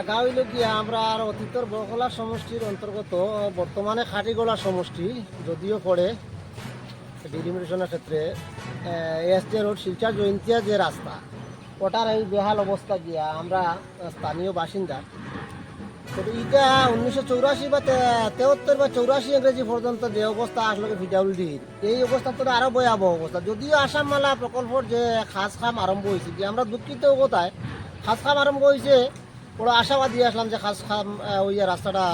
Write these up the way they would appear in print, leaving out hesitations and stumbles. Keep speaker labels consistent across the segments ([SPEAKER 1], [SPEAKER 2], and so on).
[SPEAKER 1] জায়গা হইল গিয়া আমরা আর অতীতর বড়খোলা সমষ্টির অন্তর্গত বর্তমানে খাটিগোলা সমষ্টি যদিও পড়ে ডিলিমিটেশনের ক্ষেত্রে এসডি রোড শিলচর জয়ন্তিয়া যে রাস্তা ওটার এই বেহাল অবস্থা গিয়া আমরা স্থানীয় বাসিন্দা। তো এটা 1984 বা 73 বা 84 ইংরেজি পর্যন্ত যে অবস্থা আসলো ভিডাব্লিউডির এই অবস্থা তো আরো ভয়াবহ অবস্থা। যদিও আসাম মালা প্রকল্পর যে খাস খাম আরম্ভ হয়েছে কি আমরা দুঃখিত কোথায় খাস খাম আরম্ভ হয়েছে ওরা আশাবাদী আসলাম যে খাস খাম ওই রাস্তাটা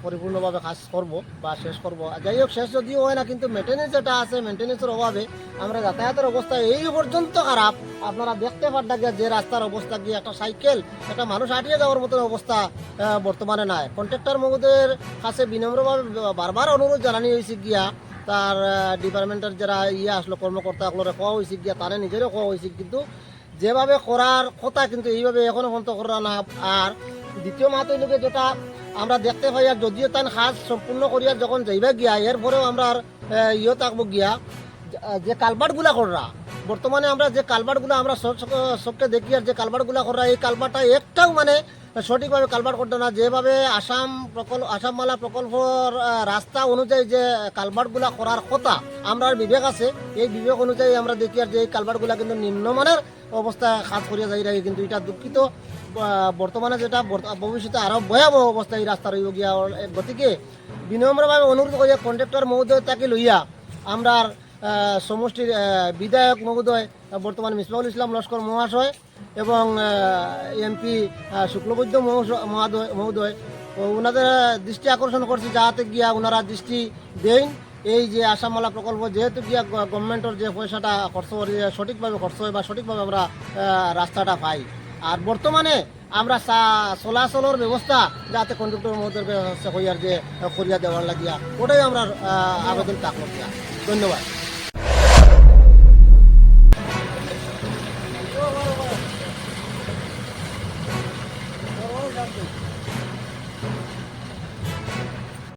[SPEAKER 1] পরিপূর্ণভাবে কাজ করব বা শেষ করব। যাই হোক শেষ যদিও হয় না কিন্তু মেনটেন্যান্স যেটা আছে মেনটেন্যান্সের অভাবে আমরা যাতায়াতের অবস্থা এই পর্যন্ত খারাপ। আপনারা দেখতে পারবেন যে রাস্তার অবস্থা গিয়ে একটা সাইকেল একটা মানুষ হাঁটিয়ে যাওয়ার মতো অবস্থা বর্তমানে নাই। কন্ট্রাক্টর মহোদয়ের কাছে বিনম্রভাবে বারবার অনুরোধ জানানি হয়েছে গিয়া তার ডিপার্টমেন্টের যারা আসলো কর্মকর্তাগুলোরে কোয়া হয়েছে গিয়া তারা নিজেরও কোয়া হয়েছে কিন্তু যেভাবে করার কথা কিন্তু এইভাবে এখনো পর্যন্ত করা না। আর দ্বিতীয় মাত্র লোকে যেটা আমরা দেখতে পাই আর যদিও তার কাজ সম্পূর্ণ করিয়া যখন যাইবা গিয়া এরপরেও আমরা থাকবো গিয়া যে কালভার্টগুলা করা বর্তমানে আমরা যে কালভার্টগুলো আমরা চোখে দেখি আর যে কালভার্টগুলা করা এই কালভার্টটা একটাও মানে সঠিকভাবে কালভার্ট করতে না। যেভাবে আসাম মালা প্রকল্পর রাস্তা অনুযায়ী যে কালভার্টগুলা করার কথা আমরা বিবেক আছে এই বিবেক অনুযায়ী আমরা দেখি আর যে এই কালভার্টগুলা কিন্তু নিম্নমানের অবস্থা কাজ করিয়া যাই রাখি কিন্তু এটা দুঃখিত বর্তমানে যেটা ভবিষ্যতে আরো ভয়াবহ অবস্থা এই রাস্তা রইব গিয়া। গতিকে বিনম্রভাবে অনুরোধ করিয়া কন্ট্রাক্টর মহোদয় তাকে লইয়া আমরা সমষ্টির বিধায়ক মহোদয় বর্তমান মিসবাহুল ইসলাম লস্কর মহাশয় এবং এমপি শুক্লবৈদ্য মহোদয় ওনাদের দৃষ্টি আকর্ষণ করছি যাতে গিয়া ওনারা দৃষ্টি দেন এই যে আসাম মালা প্রকল্প যেহেতু গিয়া গভর্নমেন্টের যে পয়সাটা খরচ সঠিকভাবে খরচ হয় বা সঠিকভাবে আমরা রাস্তাটা পাই। আর বর্তমানে আমরা চলাচলের ব্যবস্থা যাতে কন্ডাক্টর মহোদয়ের হইয়ার যে করিয়া দেওয়ার লাগিয়া ওটাই আমরা আবেদন থাকলো। ধন্যবাদ।